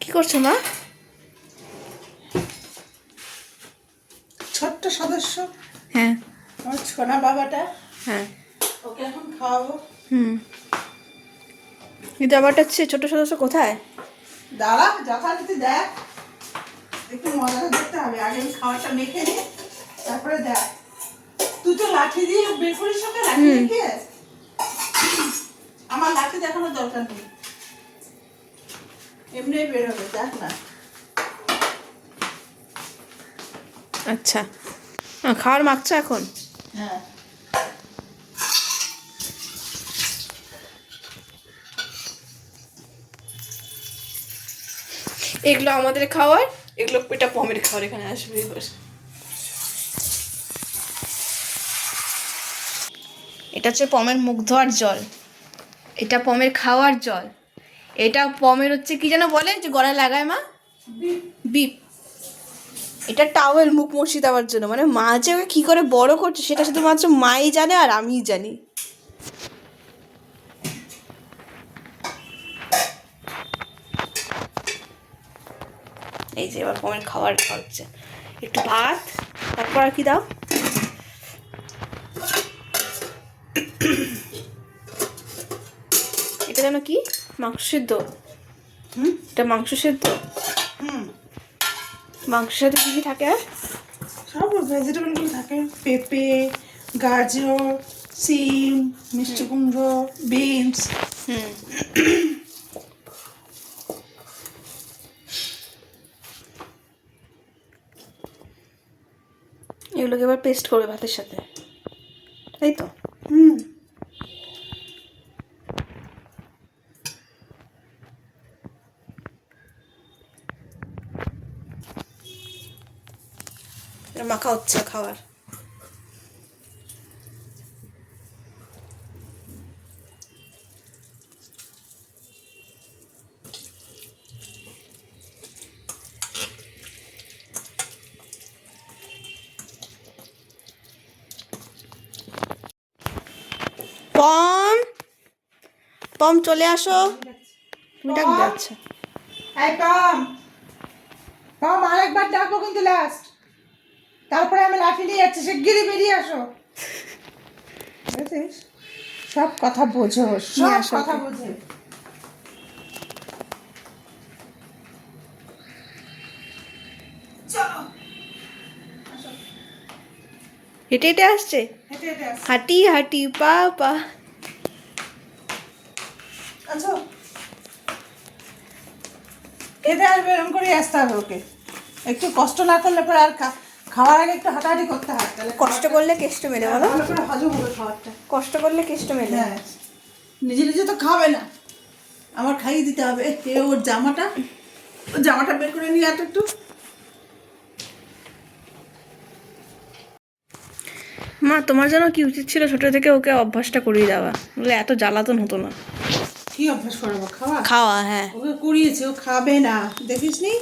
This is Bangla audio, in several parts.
কি করছো মা? ছোট্ট সদস্য হ্যাঁ আমার ছোনা বাবাটা, হ্যাঁ ওকে এখন খাওয়াবো। কিন্তু আবার হচ্ছে ছোট সদস্য কোথায়? দাঁড়া, যথারীতি দেখ, একটু মজা দেখতে হবে। আগে আমি খাবারটা মেখে নিই, তারপরে দেখ। তুই তো লাঠি দিয়ে বের করিস ওকে, লাঠি দেখিয়ে। আমার লাঠি দেখানোর দরকার নেই, এমনি বের হবে, দেখ না। আচ্ছা, খাওয়ার মাখছো এখন? হ্যাঁ, এগুলো আমাদের খাওয়ার, এগুলো এটা পমের খাওয়ার। এখানে আসবে এবার। এটা হচ্ছে পমের মুখ ধোয়ার জল, এটা পমের খাওয়ার জল, এটা পমের হচ্ছে কি যেন বলে যে গলায় লাগায় মা, বিপ। এটা টাওয়েল মুখ মুছি দেওয়ার জন্য। মানে মা যে ওকে কী করে বড় করছে সেটা শুধুমাত্র মাই জানে আর আমিই জানি। এই যে এবার পমের খাবার খাওয়াচ্ছে, একটু ভাত, তারপর আর কি দাও? এটা যেন কি, মাংস সেদ্ধ? এটা মাংস সেদ্ধ। মাংসের সাথে কী কী থাকে? আর সব ভেজিটেবলগুলো থাকে, পেঁপে, গাজর, সিম, মিষ্টি কুমড়ো, বিনস। এগুলোকে এবার পেস্ট করবে ভাতের সাথে, তাই তো? এটা মাখা হচ্ছে খাবার। পম, পম চলে আসো, তুমি ডাকবে? আচ্ছা, এই কম কম, আরেকবার ডাকবো কিন্তু লাস্ট, তারপরে আমি লাঠি নিয়ে যাচ্ছি, শিগগিরই বেরিয়ে আসো। বুঝেছিস? সব কথা বোঝো, সব আসো কথা ওকে। বোঝে। চলো, হেঁটে হেঁটে আসছে, হেঁটে হেঁটে আসো। হাঁটি হাঁটি পা পা। আচ্ছা, খেতে আসবে, এরকম করেই আসতে হবে ওকে। একটু কষ্ট না করলে পরে আর খাওয়ার আগে একটু হাঁটাহাঁটি করতে হয়, তাহলে কষ্ট করলে কেষ্ট মেলে, বলো? ভালো করে হজম হবে খাবারটা। কষ্ট করলে কেষ্ট মেলে। হ্যাঁ, নিজে নিজে তো খাবে না, আমার খাইয়ে দিতে হবে। এ ওর জামাটা বের করে নিয়ে একটু। মা, তোমার যেন কি উচিত ছিল ছোট থেকে ওকে অভ্যাসটা করিয়ে দেওয়া, বলে এত জ্বালাতন হতো না। কি অভ্যাস করাবো? খাওয়া খাওয়া, হ্যাঁ ওকে করিয়েছে, ও খাবে না, দেখিস নি?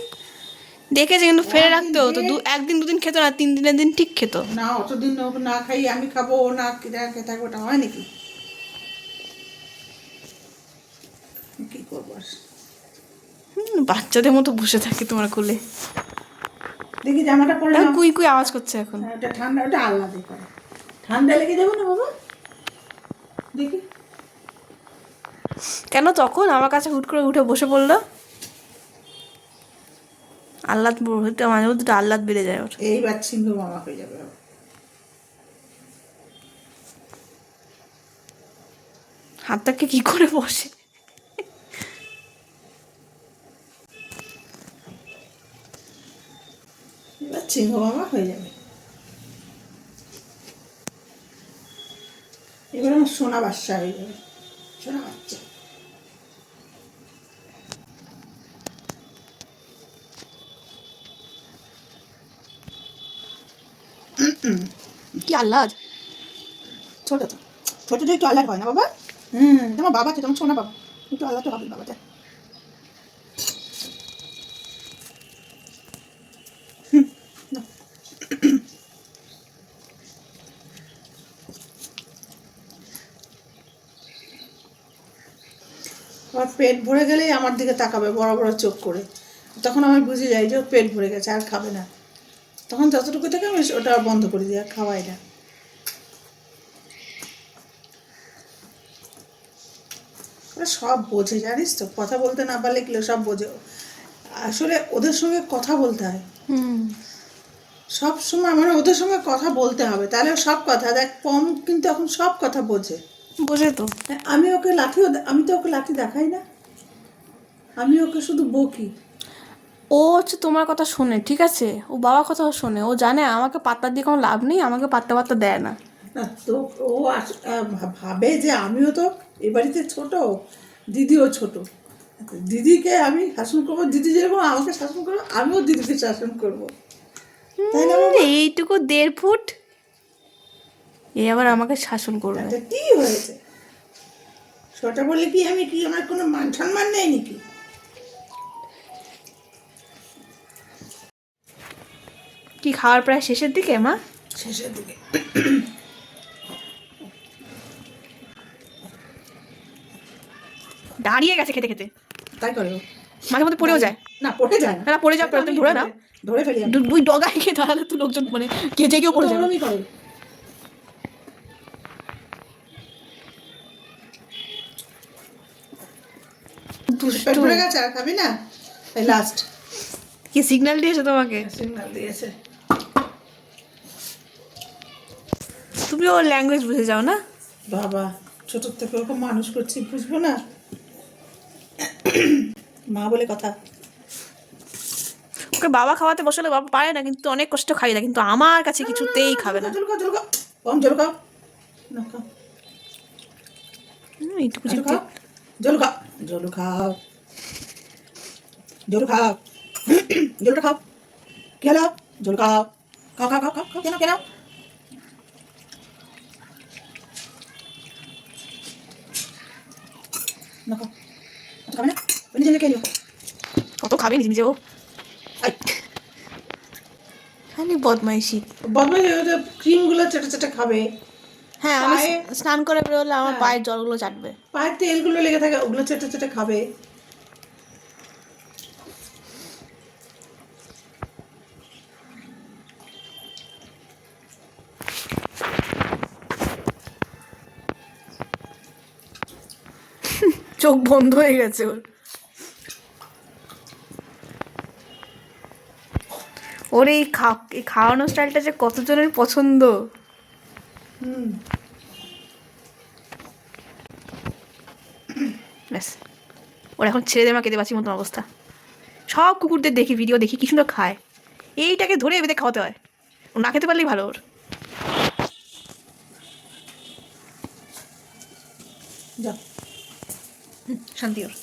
দেখেছি, কিন্তু ফেলে একদিন রাখতে হতো। একদিন দুদিন খেতো না, 3 দিনের দিন ঠিক খেত। না, অতদিন ওকে না খাই আমি খাবো, ও না খেতে থাকবে, ওটা হয় নাকি? কি করবো আর? বাচ্চাদের মতো বসে থাকে তোমার কোলে। দেখি জামাটা পরে নাও। কুই কুই আওয়াজ করছে এখন। হ্যাঁ, ওটা ঠান্ডা, ওটা আলাদা করে। ঠান্ডা লেগে যাবে না বাবা? দেখি। কেন তখন আমার কাছে হুট করে উঠে বসে পড়লো? আহ্লাদ হতে মাঝে মধ্যে আহ্লাদ বেড়ে যায় ওর। এইবার ছিন্দু মামা হয়ে যাবে। হাতটাকে কি করে বসে? এবার সিংহ মামা হয়ে যাবে। এবার আমার সোনা বাচ্চা হয়ে যাবে, সোনা বাচ্চা। কি আহ্লাদ! ছোট তো, ছোট তো একটু আলাদা হয় না বাবা? তোমার বাবা তো, তোমার সোনা বাবা, একটু আলাদা হবে বাবাটা। আমার পেট ভরে গেলেই আমার দিকে তাকাবে বড় বড় চোখ করে, তখন আমি বুঝে যাই যে ওর পেট ভরে গেছে, আর খাবে না। তখন যতটুকু থেকে আমি ওটা বন্ধ করে দিই, আর খাওয়াই না। ওরা সব বোঝে জানিস তো, কথা বলতে না পারলে কি সব বোঝে। আসলে ওদের সঙ্গে কথা বলতে হয় সব সময়, মানে ওদের সঙ্গে কথা বলতে হবে, তাহলে সব কথা দেখ। পম কিন্তু এখন সব কথা বোঝে। বোঝে তো। আমি ওকে লাঠিও, আমি তো ওকে লাঠি দেখাই না, আমি ওকে শুধু বকি। ও হচ্ছে তোমার কথা শোনে, ঠিক আছে, ও বাবার কথাও শোনে, ও জানে আমাকে পাত্তা দিয়ে কোনো লাভ নেই, আমাকে পাত্তা পাত্তা দেয় না। না তো, ও ভাবে যে আমিও তো এ বাড়িতে ছোট, দিদিও ছোট, দিদিকে আমি শাসন করবো, দিদি যেরকম আমাকে শাসন করবো, আমিও দিদিকে শাসন করবো, তাই না বাবা? এইটুকু 1.5 ফুট, এ আবার আমাকে শাসন করবে। তাতে কি হয়েছে? ছোট বলে কি আমি কি, আমার কোনো মান সম্মান নেই নাকি? কি খাওয়ার প্রায় শেষের দিকে মা? শেষের দিকে। দাঁড়িয়ে গেছে খেতে খেতে, তাই করে ও। মাঝে মধ্যে পড়েও যায়। না পড়ে যায় না, না পড়ে যাও, তুমি ধরে নাও, ধরে ফেলি আমি। দুই ডগায় খেয়ে তাহলে তো লোকজন মানে কেজে গিয়েও পড়ে যাবে। ওরমই করে। পেট ভরে গেছে, আর খাবি না? এই লাস্ট কি সিগন্যাল দিয়েছে তোমাকে? সিগন্যাল দিয়েছে। তুমি ওর ল্যাঙ্গুয়েজ বুঝে যাও না? বাবা, ছোট থেকে ওরকম মানুষ করছি, বুঝবো না? মা বলে কথা। ওকে বাবা খাওয়াতে বসালে বাবা পারে না, কিন্তু অনেক কষ্ট খাই না, কিন্তু আমার কাছে কিছুতেই খাবে না। জল খাও, জল খাও, কম জল খাও, না খাও, এইটুকু জল খাও, জল খাও, জল খাও, জল খাও, জলটা খাও, কি হলো? জল খাও, খাও খাও খাও খাও, কেন কেন? না খাও, খাবে না, নিজে নিজে খেয়ে নিও। কত খাবে নিজে নিজে ও, আই, খালি বদমাইশি। বদমাইশ ক্রিমগুলো চেটে চেটে খাবে, হ্যাঁ, আমি পায়ে- স্নান করে বেরোলে আমার হ্যাঁ। পায়ের জলগুলো চাটবে। পায়ের তেলগুলো লেগে থাকে, ওগুলো চেটে চেটে খাবে। চোখ বন্ধ হয়ে গেছে ওর। ওর এই খাওয়ানোর স্টাইলটা যে কতজনের পছন্দ। হুম। ব্যাস, ওর এখন ছেড়ে দেওয়া কেঁদে বাঁচি মতন অবস্থা। সব কুকুরদের দেখি, ভিডিও দেখি, কি সুন্দর খায়, এইটাকে ধরে বেঁধে খাওয়াতে হয়, ও না খেতে পারলেই ভালো ওর। যা, শান্তি ওর।